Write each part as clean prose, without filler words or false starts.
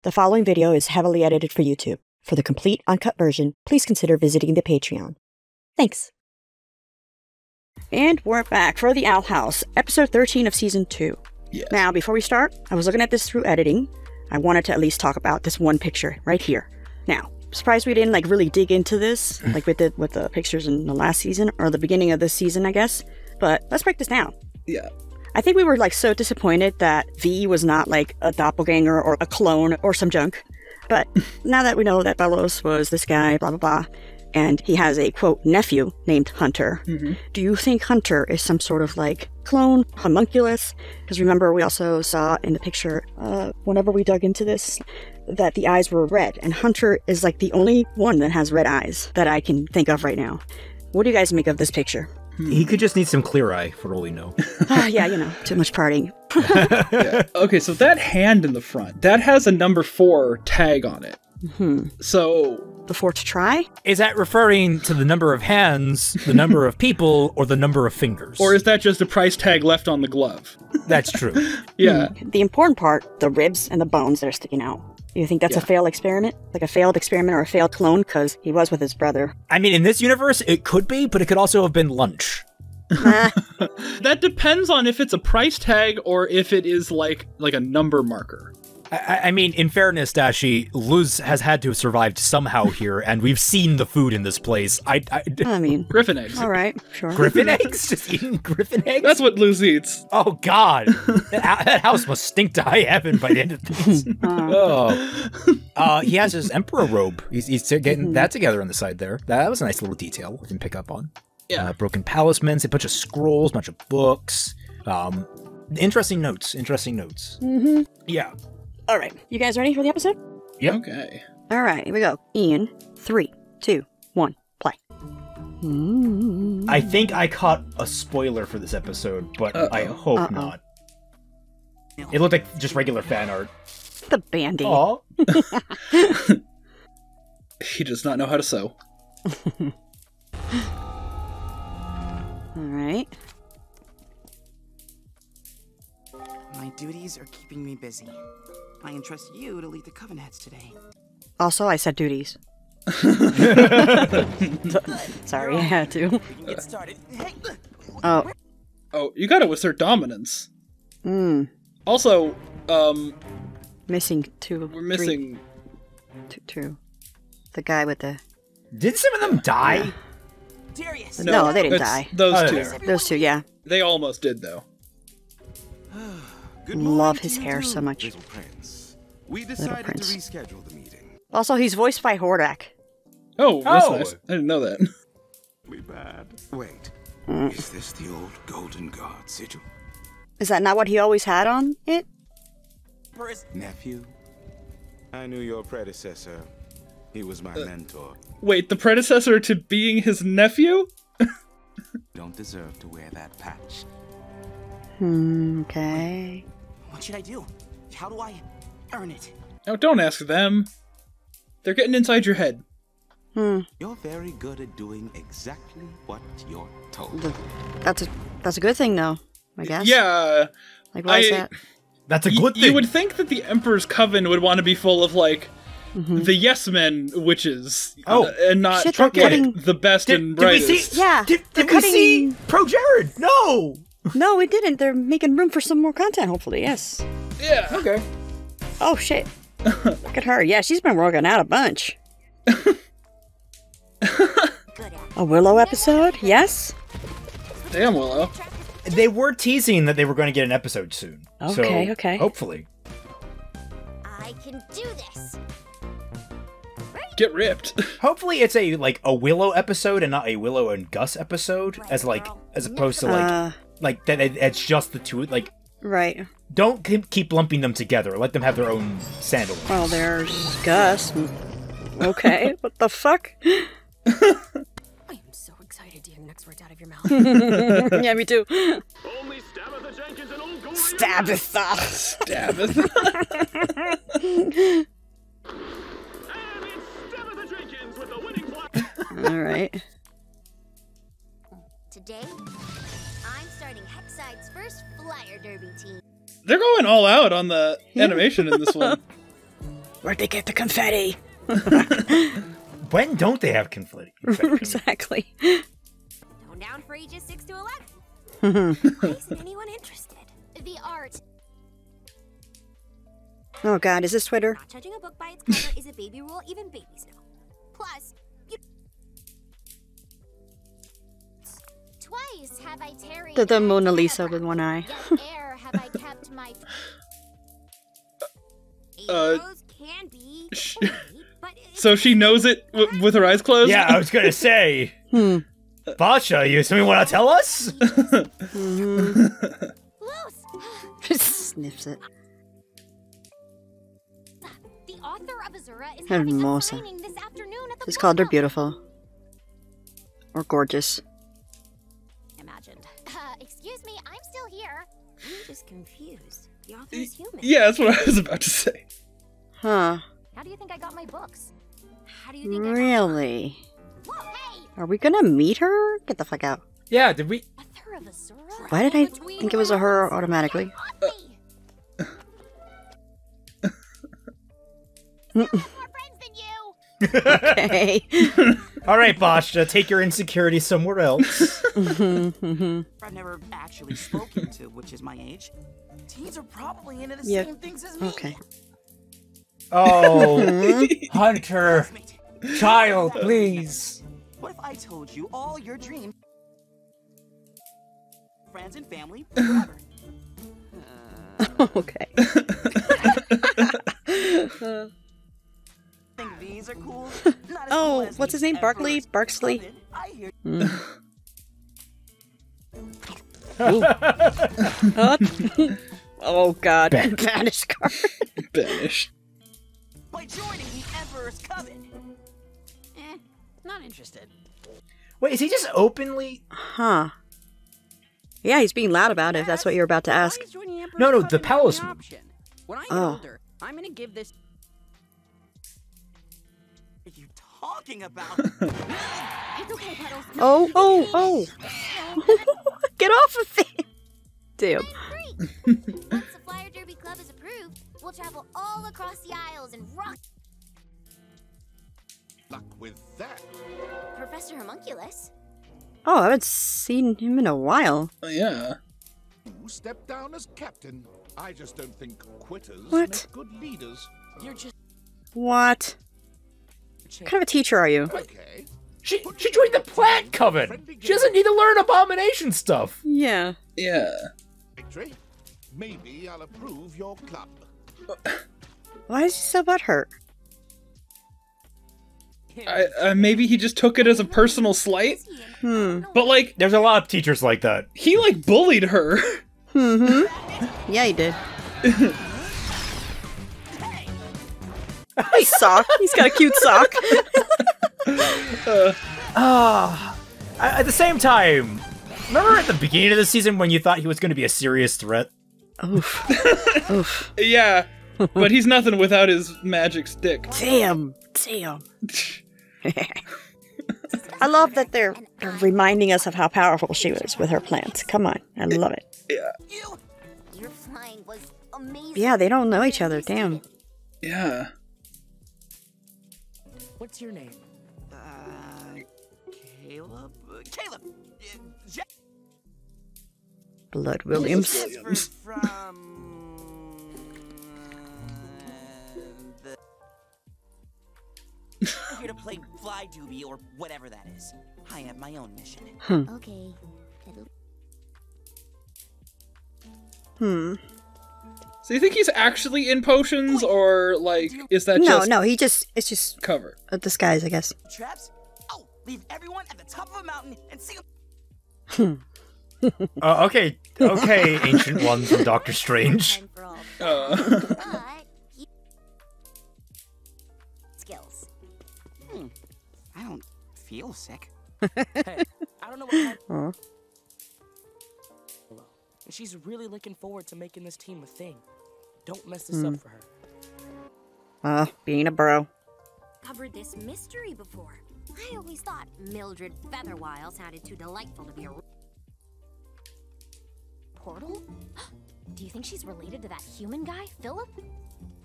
The following video is heavily edited for YouTube. For the complete uncut version, please consider visiting the Patreon. Thanks. And we're back for The Owl House, episode 13 of season 2. Yes. Now, before we start, I was looking at this through editing. I wanted to at least talk about this one picture right here. Now, surprised we didn't really dig into this, like we did with the pictures in the last season, or the beginning of this season, I guess. But let's break this down. Yeah. I think we were so disappointed that V was not a doppelganger or a clone or some junk. But now that we know that Bellows was this guy, blah, blah, blah, and he has a, quote, nephew named Hunter, do you think Hunter is some sort of clone, homunculus? Because remember, we also saw in the picture, whenever we dug into this, that the eyes were red, and Hunter is the only one that has red eyes that I can think of right now. What do you guys make of this picture? He could just need some clear eye, for all we know. Yeah, too much partying. Yeah. Okay, so that hand in the front, that has a number 4 tag on it. So... The 4 to try? Is that referring to the number of hands, the number of people, or the number of fingers? Or is that just a price tag left on the glove? That's true. Yeah. The important part, the ribs and the bones that are sticking out. You think that's a failed experiment? A failed experiment or a failed clone? Because he was with his brother. I mean, in this universe, it could be, but it could also have been lunch. That depends on if it's a price tag or if it is like a number marker. I mean, in fairness, Dashie, Luz has had to have survived somehow here, and we've seen the food in this place. I mean... Griffin eggs. All right, sure. Griffin eggs? Just eating griffin eggs? That's what Luz eats. Oh, God. that house must stink to high heaven by the end of things. He has his emperor robe. He's getting that together on the side there. That was a nice little detail we can pick up on. Yeah. Broken palismans, a bunch of scrolls, a bunch of books. Interesting notes. Yeah. All right, you guys ready for the episode? Yep. Okay. All right, here we go. In 3, 2, 1, play. I think I caught a spoiler for this episode, but I hope not. It looked like just regular fan art. The Band-Aid. Aw. He does not know how to sew. All right. My duties are keeping me busy. I entrust you to lead the Coven Heads today. Also, I said duties. Sorry, I had to. We can get started. Hey. Oh. Oh, you gotta assert dominance. Also, Missing 2. we're missing... 2. The guy with the... Did some of them die? Darius! No, they didn't it's die. Those two. Those 2, yeah. They almost did, though. Good Love morning his to you hair too, so much. Little Prince. We decided to Prince. reschedule the meeting. Also, he's voiced by Hordak. Oh, that's nice. I didn't know that. We bad. Wait, is this the old Golden Guard sigil? Is that not what he always had on it? Nephew? I knew your predecessor. He was my mentor. Wait, the predecessor to being his nephew? Don't deserve to wear that patch. Okay. What should I do? How do I earn it? No, don't ask them. They're getting inside your head. You're very good at doing exactly what you're told. That's a good thing, though, I guess. Yeah. Why is that? That's a good thing. You would think that the Emperor's Coven would want to be full of, the yes men witches. And not Shit, they're cutting... the best and Did we brightest. see? Yeah, Did they're we cutting... see Pro Jared? No. No, we didn't. They're making room for some more content, hopefully, yes. Yeah. Okay. Oh, shit. Look at her. Yeah, she's been working out a bunch. A Willow episode? Yes? Damn, Willow. They were teasing that they were going to get an episode soon. Okay, so okay. Hopefully. I can do this. Get ripped. Hopefully it's a Willow episode and not a Willow and Gus episode, as opposed to that it's just the two. Right. Don't keep lumping them together. Let them have their own standalone. Well, there's Gus. Okay, what the fuck? I am so excited to hear the next words out of your mouth. Yeah, me too. Only Stabitha Jenkins and old Goldie. Stabitha. Stabitha. And it's Stabitha Jenkins with the winning flag. All right. Today, I'm starting Hexside's first flyer derby team. They're going all out on the animation in this one. Where'd they get the confetti? When don't they have confetti? Exactly. Going down for ages 6 to 11. Why isn't anyone interested? The art. Oh god, is this Twitter? Not judging a book by its cover is a baby rule even babies know. Plus, you... Twice have I tarried... The Mona Lisa with one eye. Yet ere have I kept my... Arrows can be... but So she knows it with her eyes closed? Yeah, I was gonna say. Basha, you something want to tell us? Loose! Sniffs it. The author of Azura is having a Hermosa. signing this afternoon at the Just called her book club. beautiful. Or gorgeous. Imagined. Excuse me, I'm still here. I'm just confused. The author is human. Yeah, that's what I was about to say. Huh. How do you think I got my books? How do you think Really? Whoa, hey! Are we gonna meet her? Get the fuck out. Yeah, did we? Author of Azura? Why did I think it was a her automatically? More friends than you! Okay. All right, Basha, take your insecurity somewhere else. I've never actually spoken to, which is my age. Teens are probably into the Yeah. same things as me. Okay. Oh, Hunter, Classmate. child, please. What if I told you all your dreams? Friends and family forever. Okay. Think these are cool? Not as Oh, cool as what's me his name? ever. Barkley? Barksley? I hear Oh god. Back. Banish card. Banished. by joining the Emperor's Coven. Not interested. Wait, is he just openly? Huh. Yeah, he's being loud about it, if that's what you're about to ask. No, the palace. When I get Oh. older, I'm gonna give this. What are you talking about? It's okay, Puddles. Oh, oh, oh. Get off of it. Damn. Great. Once the Flyer Derby Club is approved, we'll travel all across the aisles and rock Luck with that. Professor Homunculus. Oh, I haven't seen him in a while. Oh, yeah. You step down as captain. I just don't think quitters What? make good leaders. You're just. What? What kind of a teacher are you? Okay. She joined the plant coven. She doesn't need to learn abomination stuff. Yeah. Yeah. Victory. Maybe I'll approve your club. Why is he so butthurt? Maybe he just took it as a personal slight. But like, There's a lot of teachers like that. he like bullied her. Mm-hmm. Yeah, he did. Hey, sock. He's got a cute sock. At the same time, remember at the beginning of the season when you thought he was going to be a serious threat? Oof. Oof. Yeah. But he's nothing without his magic stick. Damn. Damn. I love that they're reminding us of how powerful she was with her plants. Come on. I love it. Yeah. Your flying was amazing. Yeah, they don't know each other. Damn. Yeah. What's your name? Caleb? Caleb! Jack Blood Williams. from... the... I'm here to play Fly Doobie or whatever that is. I have my own mission. Okay. So you think he's actually in potions, or like, is that just No, it's just cover? a disguise, I guess. Traps? Oh, leave everyone at the top of a mountain and see Okay, Ancient One from Doctor Strange. Time for all but skills. I don't feel sick. Hey, I don't know what. Aw. She's really looking forward to making this team a thing. Don't mess this up for her. Being a bro. Covered this mystery before. I always thought Mildred Featherwile sounded too delightful to be a portal. Do you think she's related to that human guy, Philip?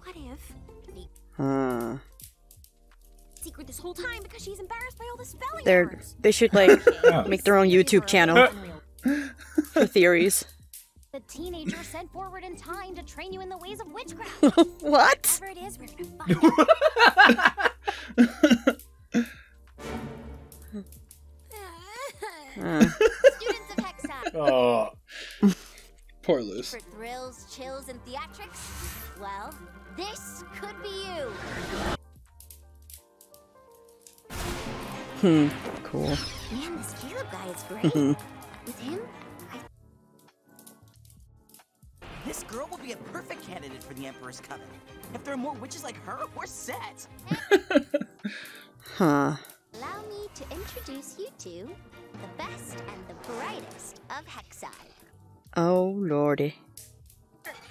What if? this whole time because she's embarrassed by all the spelling They're errors. they should like make their own YouTube channel for theories. The teenager sent forward in time to train you in the ways of witchcraft. What? Whatever it is, we're gonna find out. Students of Hexside. Oh. Poor Luce. For thrills, chills, and theatrics? Well, this could be you. Cool. Man, this Caleb guy is great. With him, This girl will be a perfect candidate for the Emperor's Coven. If there are more witches like her, we're set. Huh. allow me to introduce you to the best and the brightest of Hexside. Oh lordy.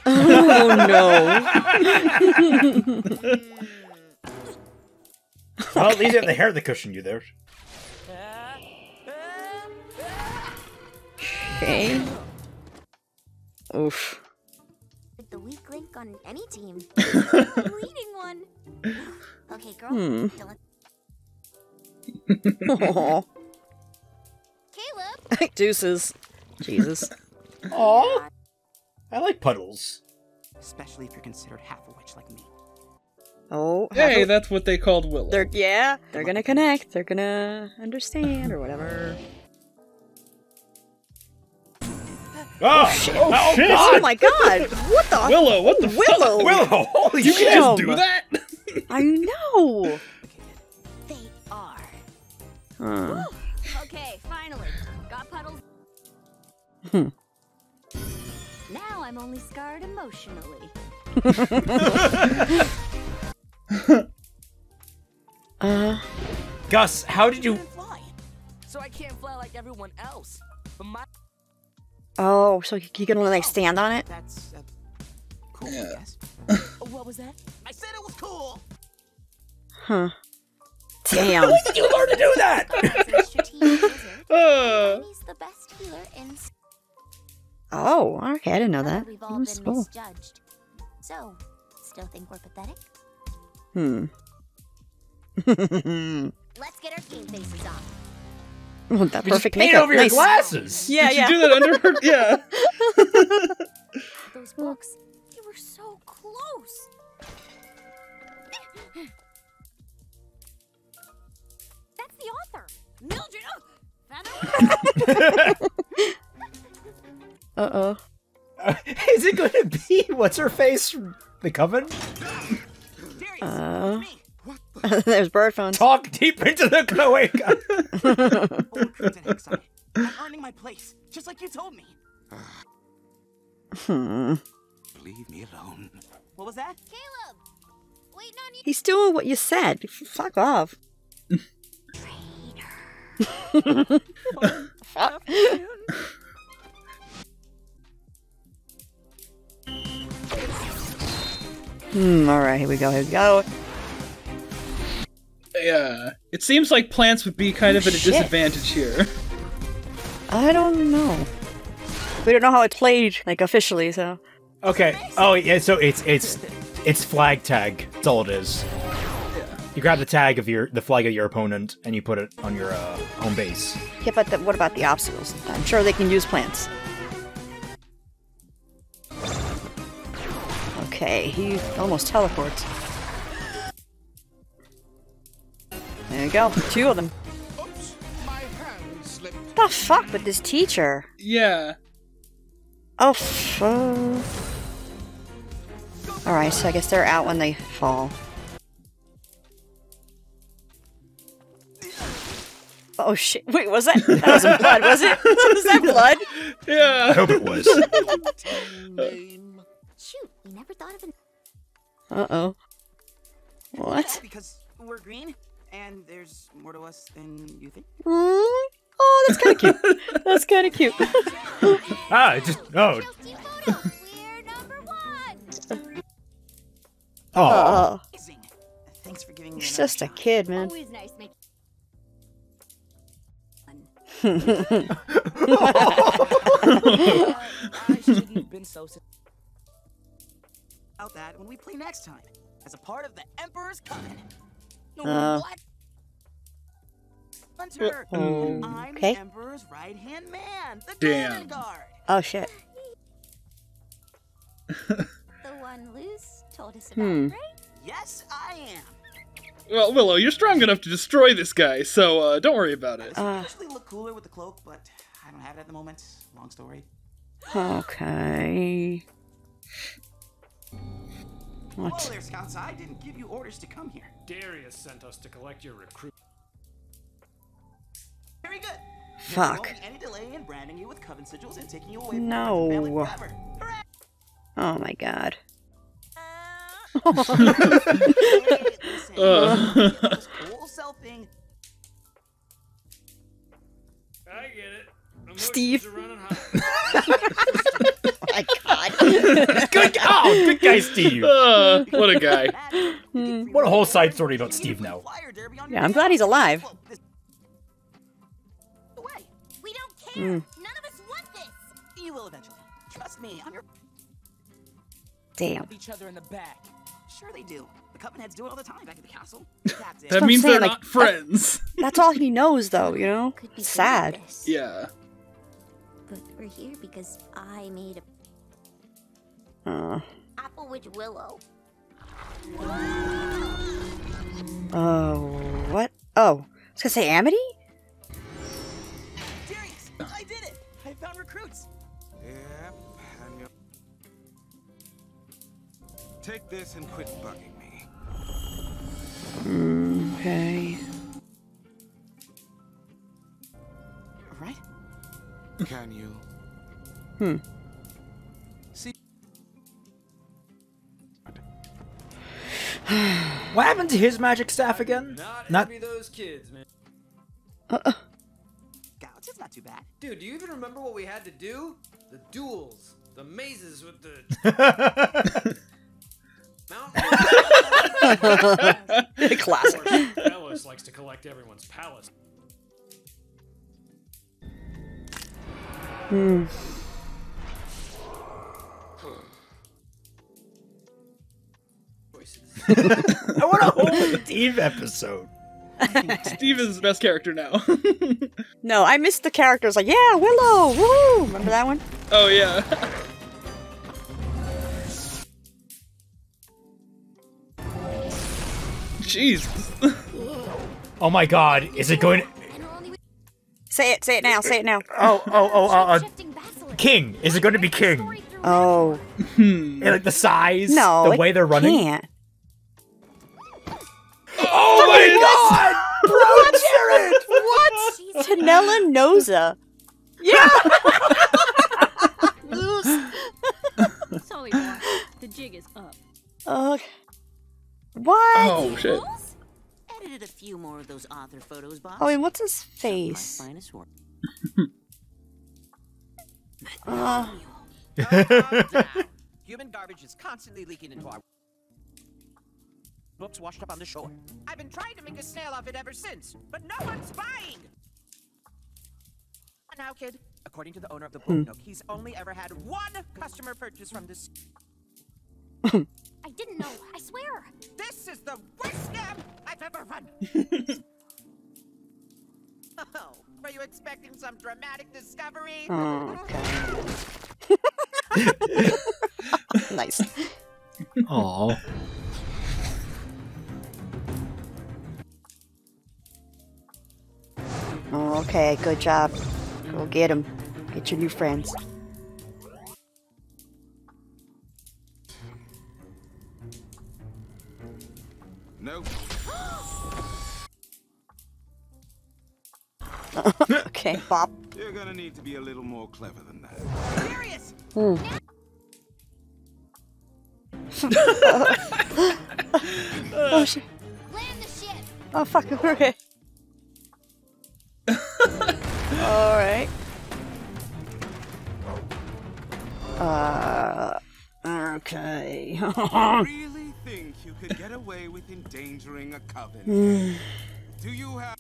Oh no. Well, at least you have the hair that cushioned you there. Okay. Oof. With the weak link on any team. The leading one. Okay, girl. Don't let... Aw. Caleb! Deuces. Jesus. Aw. I like puddles. Especially if you're considered half a witch like me. Oh. Hey, that's what they called Willow. They're gonna connect. They're gonna understand or whatever. Oh, shit. Oh, shit. Oh my god! What the? Willow, what the Willow? Willow, holy You shit. can just do that? I know. They are. Huh. Okay, finally. Got puddles. Now I'm only scarred emotionally. Gus, how did you... Fly. So I can't fly like everyone else. But my Oh, so you can only like stand on it? That's cool, Yeah. I guess. what was that? I said it was cool! Huh. Damn. When did you learn to do that? As a strategic wizard, he's the best healer in... Oh, okay, I didn't know that. We've all That's been cool. misjudged. So, still think we're pathetic? Let's get our game faces on. Oh, that You just perfect paint makeup. over your Nice. glasses. Yeah, Did yeah. you do that under her? Yeah. Those books, you were so close. That's the author, Mildred. Feather. Uh-oh. Is it going to be what's her face from the Coven? Uh, there's bird phones. Talk deep into the cloaca. Old Prince and Hexside. I'm earning my place, just like you told me. Leave me alone. What was that? Caleb, waiting on you. He's doing what you said. Fuck off. Fuck. Alright, here we go, here we go. Yeah. It seems like plants would be kind of at a Shit. disadvantage here. I don't know. We don't know how it's played, like, officially, so... Okay. Oh yeah. So it's flag tag. That's all it is. You grab the tag of the flag of your opponent and you put it on your home base. Yeah, but what about the obstacles? I'm sure they can use plants. Okay, he almost teleports. There you go, 2 of them. Oops, my hand slipped. The fuck with this teacher? Yeah. Oh, alright, so I guess they're out when they fall. Oh shit, wait, was that? That wasn't blood, was it? Was that blood? I Yeah. hope it was. Name. Shoot, we never thought of an. Uh-oh. What? Because we're green, and there's more to us than you think. Oh, that's kind of cute. That's kind of cute. Just photo. We're number 1. Oh. Amazing. Thanks for giving me He's another just a shot. kid, man. Always nice making. I shouldn't have been so. About that when we play next time, as a part of the Emperor's Coven. No, Uh. what? Hunter. And I'm Okay. the Emperor's right-hand man, the Damn. cannon guard. Oh shit. The one Luce told us about, right? Yes, I am. Well, Willow, you're strong enough to destroy this guy, so don't worry about it. I usually look cooler with the cloak, but I don't have it at the moment. Long story. Okay. Whoa What? there, Scouts. I didn't give you orders to come here. Darius sent us to collect your recruit. Very good. Fuck. There won't be any delay in branding you with coven sigils and taking you away from No. the family forever. Hooray! Oh my god. Hey, listen. This whole self thing. I get it. Emotions Steve. are running high. Oh my god. Good guy, Steve. What a guy. What a whole side story about Steve now. Yeah, I'm glad he's alive. We don't care. None of us want this. You will eventually. Trust me. I'm your. Damn. Each other in the back. Sure they do. The coven heads do it all the time back at the castle. That's it. That I'm means saying, they're like, not friends. That's all he knows, though, you know? Could be Sad. good at this. Yeah. But we're here because I made a Uh, apple with Willow. oh, what? Oh, I was gonna say Amity? Darius, I did it. I found recruits. Yep, and you take this and quit bugging me. Okay. All right. Can you? See. What happened to his magic staff again? Not those kids, man. Scouts, it's not too bad. Dude, do you even remember what we had to do? The duels, the mazes with the mountain. Classic. Ellis likes to collect everyone's palace. I want a whole Steve episode. Steve is the best character now. No, I missed the characters. Like, yeah, Willow, woo! Remember that one? Oh, yeah. Jesus. Oh my god, is it going? Say it now, say it now. King. Is it going to be King? Oh. And, like the size, No, the way they're running. Can't. Oh my god! Bro, Jared! What? Tanella Noza. Yeah! Sorry, boy. The jig is up. What? Oh, shit. Edited a few more of those author photos, boss. I mean, what's his My face? finest work. Calm down. Human garbage is constantly leaking into our books washed up on the shore. I've been trying to make a sale of it ever since, but no one's buying. Now, kid, according to the owner of the book nook, he's only ever had one customer purchase from this. I didn't know. I swear. This is the worst scam I've ever run. Oh, were you expecting some dramatic discovery? Oh, okay. Nice. Aw. Okay, good job. Go get him. Get your new friends. Nope. Okay, Bob. You're gonna need to be a little more clever than that. Darius! Oh, shit. Land the ship. Oh, fuck. Okay. Alright. Okay. Really think you could get away with endangering a coven? Do you have...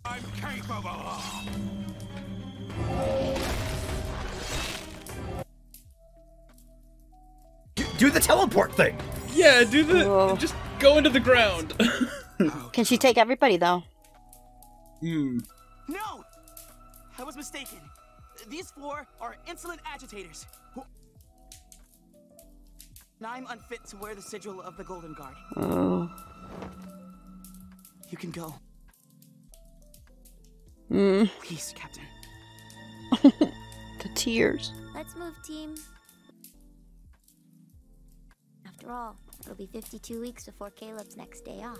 I'm capable! Do the teleport thing! Yeah, do the... Just go into the ground. Can she take everybody, though? Hmm. No! I was mistaken. These 4 are insolent agitators. And I'm unfit to wear the sigil of the Golden Guard. Oh. You can go. Please, Captain. The tears. Let's move, team. After all, it'll be 52 weeks before Caleb's next day off.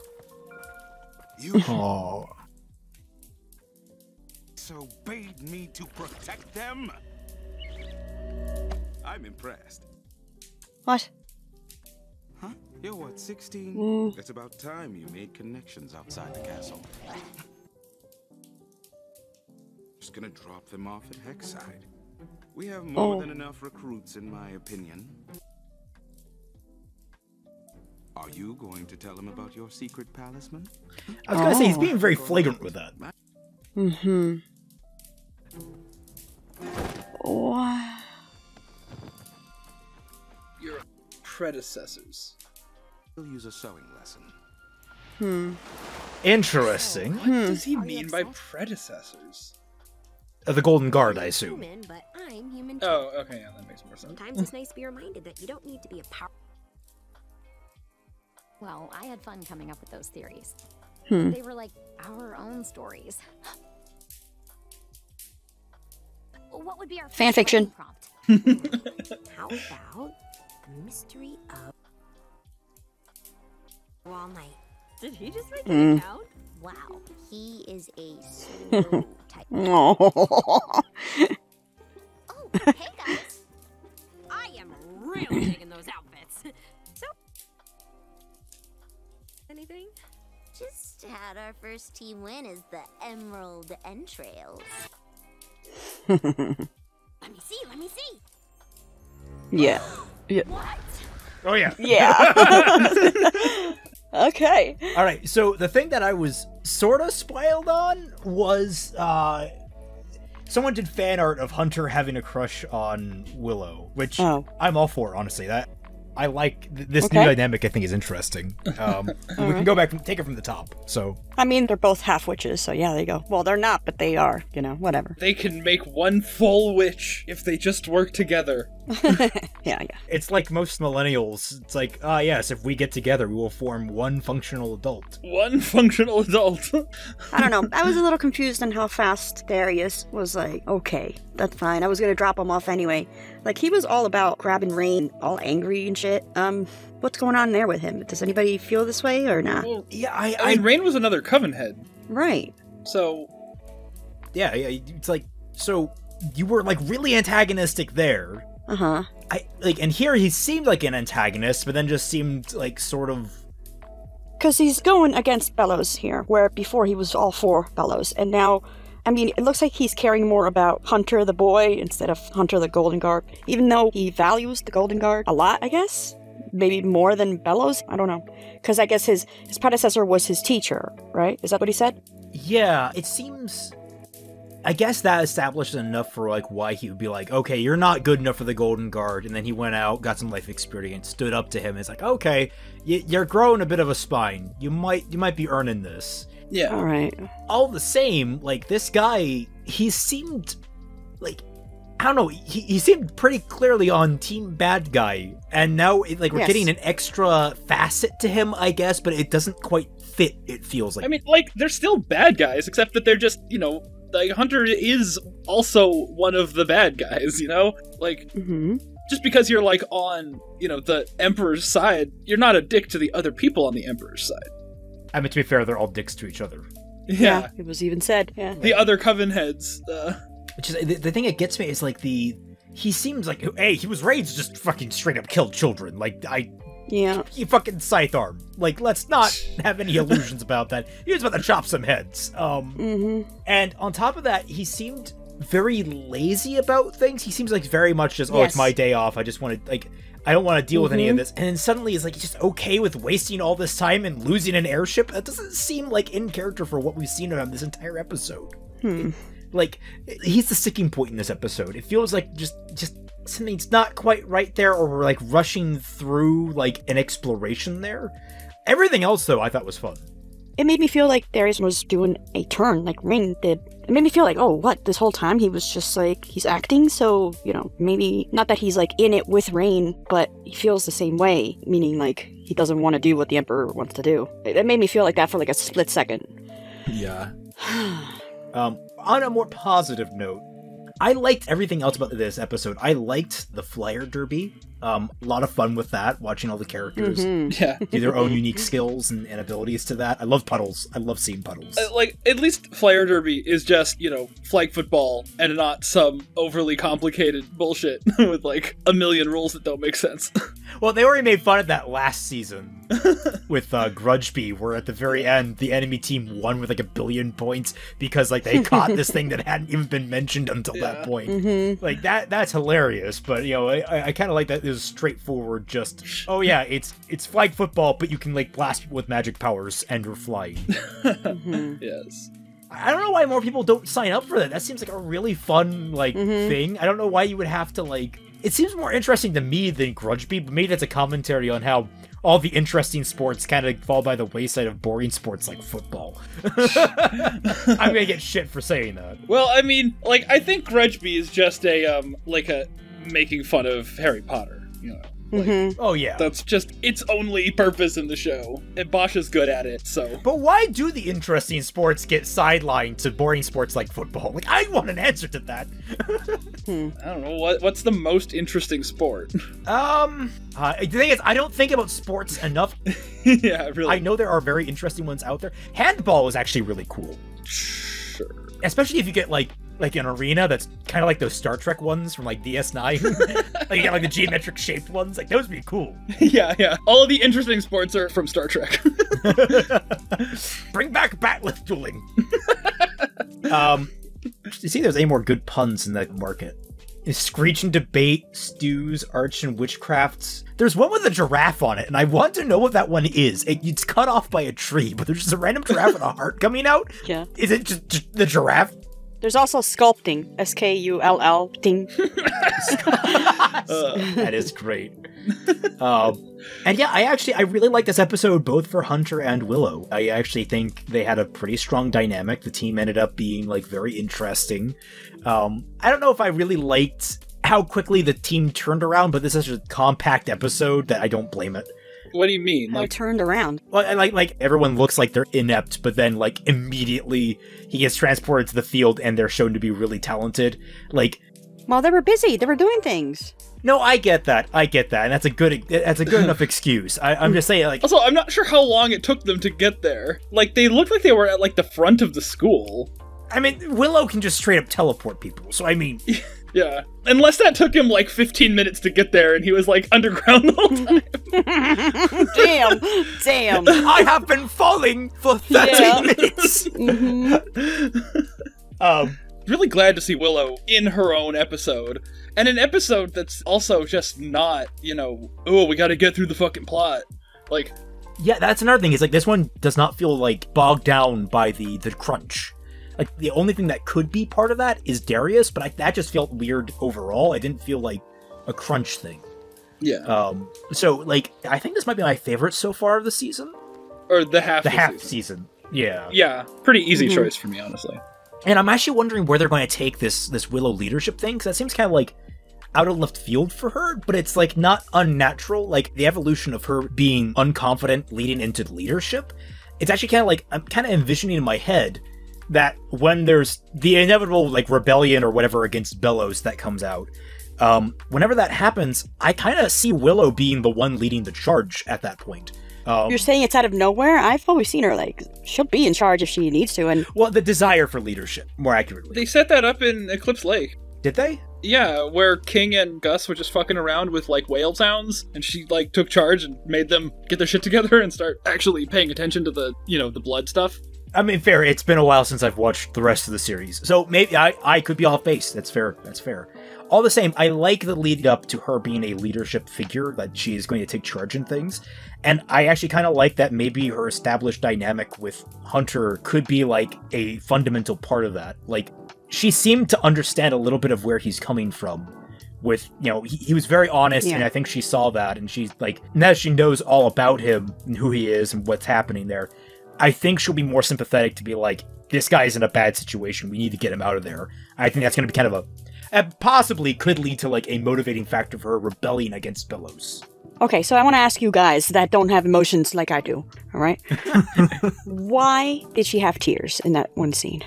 You so bade me to protect them? I'm impressed. What? Huh? You're what, 16? It's about time you made connections outside the castle. Just gonna drop them off at Hexside. We have more than enough recruits, in my opinion. Are you going to tell him about your secret palisman? I was gonna say, he's being very flagrant with that. Mm-hmm. What? Your predecessors. We'll use a sewing lesson. Interesting. What does he mean by predecessors? The Golden Guard, I assume. Human, but I'm human too. Oh, okay, yeah, that makes more sense. Sometimes it's nice to be reminded that you don't need to be a power. Well, I had fun coming up with those theories. Hmm. They were like our own stories. What would be our Fan fiction. prompt? How about the mystery of all night? Did he just make an account? Wow, he is a slow type. Oh. Oh, hey guys. I am really digging those outfits. So, anything? Just had our first team win as the Emerald Entrails. Let me see. Let me see. Yeah. Yeah. What? Oh, yeah. Yeah. Okay. All right, so the thing that I was sort of spoiled on was someone did fan art of Hunter having a crush on Willow, which I'm all for, honestly. That I like this new dynamic. I think is interesting. We can go back and take it from the top. So I mean, they're both half witches, so yeah, there you go. Well, they're not, but they are. You know, whatever. They can make one full witch if they just work together. Yeah. It's like most millennials. It's like, yes, if we get together, we will form one functional adult. One functional adult. I don't know. I was a little confused on how fast Darius was like, okay, that's fine. I was gonna drop him off anyway. Like, he was all about grabbing Rain, all angry and shit. What's going on there with him? Does anybody feel this way or not? Well, yeah, I mean, Rain was another Coven head. Right. So... Yeah, it's like, so you were, like, really antagonistic there. Uh-huh. And here he seemed like an antagonist, but then just seemed, like, sort of... Because he's going against Bellows here, where before he was all for Bellows, and now... I mean, it looks like he's caring more about Hunter the boy instead of Hunter the Golden Guard, even though he values the Golden Guard a lot, I guess? Maybe more than Bellows? I don't know. Because I guess his predecessor was his teacher, right? Is that what he said? Yeah, it seems... I guess that established enough for, like, why he would be like, okay, you're not good enough for the Golden Guard, and then he went out, got some life experience, stood up to him, and it's like, okay, you're growing a bit of a spine. You might be earning this. Yeah. All right. All the same, like, this guy, he seemed, like, I don't know, he seemed pretty clearly on team bad guy, and now, like, we're getting an extra facet to him, I guess, but it doesn't quite fit, it feels like. I mean, like, they're still bad guys, except that they're just, you know, like, Hunter is also one of the bad guys, you know? Like, just because you're, like, on, you know, the Emperor's side, you're not a dick to the other people on the Emperor's side. I mean, to be fair, they're all dicks to each other. Yeah. It was even said, yeah. The other Coven heads, Which is, the thing that gets me is, like, he seems like, hey, he was raised to just fucking straight up kill children. Like, Yeah. You fucking scythe arm. Like, let's not have any illusions about that. He was about to chop some heads. And on top of that, he seemed very lazy about things. He seems like very much just, it's my day off. I just want to, like, I don't want to deal with any of this. And then suddenly he's like, he's just okay with wasting all this time and losing an airship. That doesn't seem like in character for what we've seen of him this entire episode. Like, he's the sticking point in this episode. It feels like just something's not quite right there, or we're like rushing through like an exploration there. Everything else, though, I thought was fun. it made me feel like Darius was doing a turn, like Rain did. It made me feel like, oh, what? This whole time he was just like, he's acting, so, maybe, not that he's like in it with Rain, but he feels the same way, meaning like he doesn't want to do what the Emperor wants to do. It made me feel like that for like a split second. Yeah. On a more positive note, I liked everything else about this episode. I liked the Flyer Derby. A lot of fun with that, watching all the characters do their own unique skills and abilities to that. I love puddles. I love seeing puddles. At least Flyer Derby is just, flag football and not some overly complicated bullshit with like a million rules that don't make sense. Well, they already made fun of that last season with Grudgeby, where at the very end, the enemy team won with like 1 billion points because like they caught this thing that hadn't even been mentioned until that point. Like that's hilarious, but I kind of like that. It was straightforward, just, oh yeah, it's flag football, but you can like blast people with magic powers and you're flying. Yes. I don't know why more people don't sign up for that. That seems like a really fun thing. I don't know why you would have to like... It seems more interesting to me than Grudgeby, but maybe that's a commentary on how all the interesting sports kind of fall by the wayside of boring sports like football. I'm gonna get shit for saying that. Well, I mean, like, I think Grudgeby is just a making fun of Harry Potter, Oh yeah, that's just its only purpose in the show, and Bosch is good at it. So, but why do the interesting sports get sidelined to boring sports like football? Like, I want an answer to that. I don't know what's the most interesting sport. The thing is, I don't think about sports enough. Yeah, really. I know there are very interesting ones out there. Handball is actually really cool. Sure. Especially if you get like an arena that's kind of like those Star Trek ones from like DS9. Like you got like the geometric shaped ones. Like those would be cool. Yeah. All of the interesting sports are from Star Trek. Bring back batleth dueling. You see, there's any more good puns in that market? Screech and Debate, Stews, Arch and Witchcrafts. There's one with a giraffe on it, and I want to know what that one is. It's cut off by a tree, but there's just a random giraffe with a heart coming out. Yeah. Is it just the giraffe? There's also sculpting. SKULL ting. That is great. And yeah, I really like this episode both for Hunter and Willow. I actually think they had a pretty strong dynamic. The team ended up being like very interesting. I don't know if I really liked how quickly the team turned around, but this is such a compact episode that I don't blame it. What do you mean? How turned around? Well, like everyone looks like they're inept, but then like immediately he gets transported to the field and they're shown to be really talented. Like, well, they were busy. They were doing things. No, I get that, and that's a good enough excuse. I'm just saying, like. Also, I'm not sure how long it took them to get there. Like, they looked like they were at like the front of the school. I mean, Willow can just straight up teleport people, so I mean. Yeah. Unless that took him like 15 minutes to get there and he was like underground the whole time. Damn. I have been falling for 30 minutes. Really glad to see Willow in her own episode. And an episode that's also just not, oh, we gotta get through the fucking plot. Like. Yeah, that's another thing. Is like this one does not feel like bogged down by the crunch. Like, the only thing that could be part of that is Darius, but that just felt weird overall. I didn't feel like a crunch thing. Yeah. So, like, I think this might be my favorite so far of the season. Or the half season. Yeah. Yeah, pretty easy choice for me, honestly. And I'm actually wondering where they're going to take this Willow leadership thing, because that seems kind of like out of left field for her, but it's like not unnatural. Like, the evolution of her being unconfident leading into leadership, it's actually kind of like, I'm kind of envisioning in my head that when there's the inevitable like rebellion or whatever against Bellows that comes out, whenever that happens, I kind of see Willow being the one leading the charge at that point. You're saying it's out of nowhere? I've always seen her like, she'll be in charge if she needs to, and... Well, the desire for leadership, more accurately. They set that up in Eclipse Lake. Did they? Yeah, where King and Gus were just fucking around with like whale sounds, and she like took charge and made them get their shit together and start actually paying attention to the, the blood stuff. I mean, fair. It's been a while since I've watched the rest of the series, so maybe I could be off base. That's fair. That's fair. All the same, I like the lead up to her being a leadership figure, that she is going to take charge in things, and I actually kind of like that maybe her established dynamic with Hunter could be like a fundamental part of that. Like, she seemed to understand a little bit of where he's coming from. With, he was very honest, and I think she saw that, and she's like, now she knows all about him and who he is and what's happening there. I think she'll be more sympathetic to be like, this guy's in a bad situation. We need to get him out of there. I think that's going to be kind of possibly could lead to like a motivating factor for her rebelling against Bellows. Okay, so I want to ask you guys that don't have emotions like I do, all right? Why did she have tears in that one scene?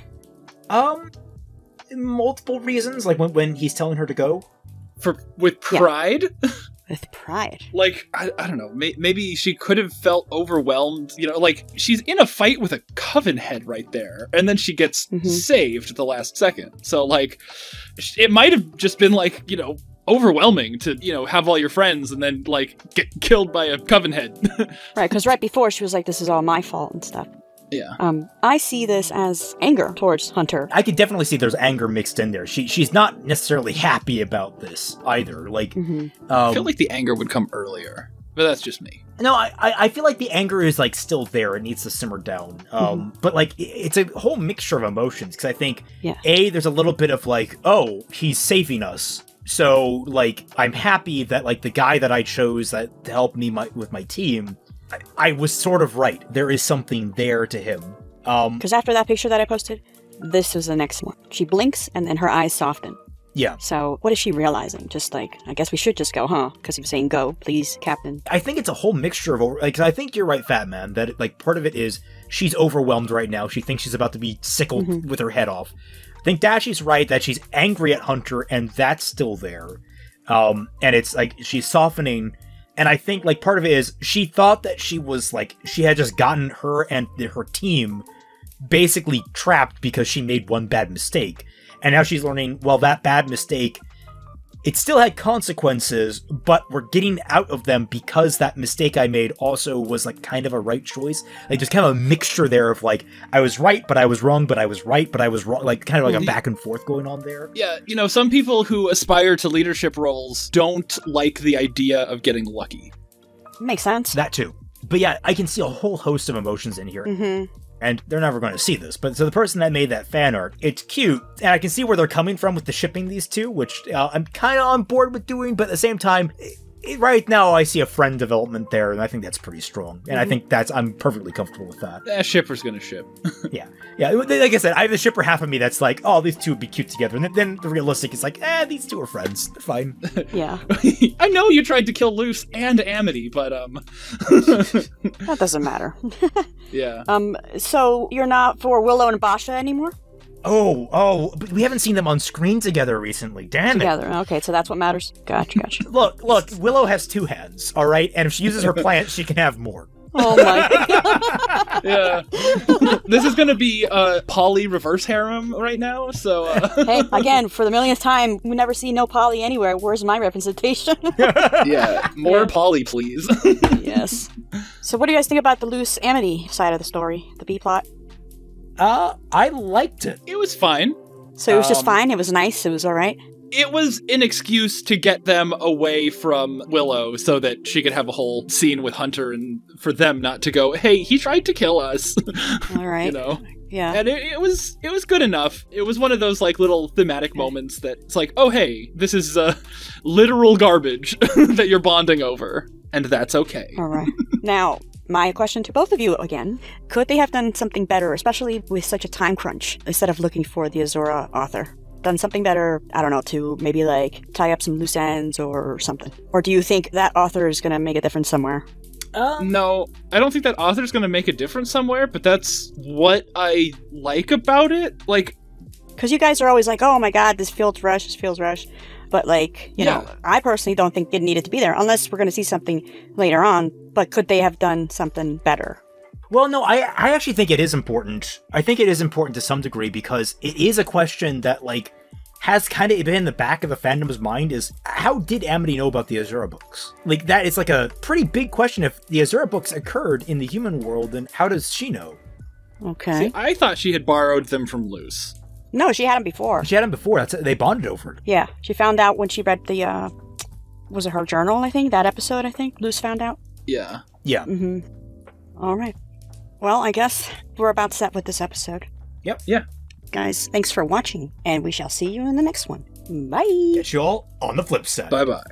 Multiple reasons, like when he's telling her to go. With pride? Yeah. With pride. Like, I don't know, maybe she could have felt overwhelmed, you know, like, she's in a fight with a coven head right there, and then she gets saved at the last second. So, like, it might have just been, like, you know, overwhelming to, you know, have all your friends and then, like, get killed by a coven head. Right, because right before she was like, this is all my fault and stuff. Yeah. I see this as anger towards Hunter. I could definitely see there's anger mixed in there. She's not necessarily happy about this either. Like, I feel like the anger would come earlier, but that's just me. No, I feel like the anger is like still there. It needs to simmer down. But like it's a whole mixture of emotions because I think there's a little bit of like, oh, he's saving us. So like I'm happy that like the guy that I chose to help me with my team. I was sort of right. There is something there to him. Because after that picture that I posted, this was the next one. She blinks, and then her eyes soften. Yeah. So what is she realizing? Just like, I guess we should just go, huh? Because he was saying, go, please, Captain. I think it's a whole mixture of, like, I think you're right, Fatman, that, like, part of it is she's overwhelmed right now. She thinks she's about to be sickled with her head off. I think Dashie's right that she's angry at Hunter, and that's still there. And it's, like, she's softening. And I think, like, part of it is she thought that she was, like, she had just gotten her and her team basically trapped because she made one bad mistake. And now she's learning, well, that bad mistake, it still had consequences, but we're getting out of them because that mistake I made also was, like, kind of a right choice. Like, there's kind of a mixture there of, like, I was right, but I was wrong, but I was right, but I was wrong. Like, kind of like a back and forth going on there. Yeah, you know, some people who aspire to leadership roles don't like the idea of getting lucky. Makes sense. That too. But yeah, I can see a whole host of emotions in here. And they're never going to see this. But so the person that made that fan art, it's cute. And I can see where they're coming from with the shipping these two, which I'm kind of on board with doing. But at the same time, right now I see a friend development there. And I think that's pretty strong. And I think I'm perfectly comfortable with that. Shipper's going to ship. Yeah. Like I said, I have the shipper half of me that's like, oh, these two would be cute together. And then the realistic is like, these two are friends. They're fine. Yeah. I know you tried to kill Luce and Amity, but that doesn't matter. Yeah. So you're not for Willow and Basha anymore? Oh, but we haven't seen them on screen together recently. Damn it. Together. Okay, so that's what matters. Gotcha. Look, Willow has two hands, all right? And if she uses her plant, she can have more. Oh my god. Yeah. This is going to be a poly reverse harem right now, so... Hey, again, for the millionth time, we never see no poly anywhere. Where's my representation? Yeah, more poly, please. Yes. So what do you guys think about the Luce Amity side of the story, the B-plot? I liked it. It was fine. So it was just fine? It was nice? It was alright? It was an excuse to get them away from Willow so that she could have a whole scene with Hunter and for them not to go, hey, he tried to kill us. Alright. You know? Yeah. And it was good enough. It was one of those like little thematic moments that it's like, oh hey, this is literal garbage that you're bonding over. And that's okay. Alright. Now, my question to both of you again, could they have done something better, especially with such a time crunch, instead of looking for the Azura author? Done something better, I don't know, to maybe like tie up some loose ends or something? Or do you think that author is going to make a difference somewhere? No, I don't think that author's going to make a difference somewhere, but that's what I like about it. Like, because you guys are always like, oh my god, this feels rushed. But like, you know, I personally don't think it needed to be there, unless we're going to see something later on. But could they have done something better? Well, no, I actually think it is important. I think it is important to some degree because it is a question that, like, has kind of been in the back of the fandom's mind is, how did Amity know about the Azura books? Like, that is like a pretty big question. If the Azura books occurred in the human world, then how does she know? Okay. See, I thought she had borrowed them from Luce. No, she had them before. They bonded over it. Yeah, she found out when she read the, was it her journal, I think? That episode, I think? Luce found out? Yeah. Yeah. Mm-hmm. All right. Well, I guess we're about set with this episode. Yep. Yeah. Guys, thanks for watching, and we shall see you in the next one. Bye! Catch you all on the flip side. Bye-bye.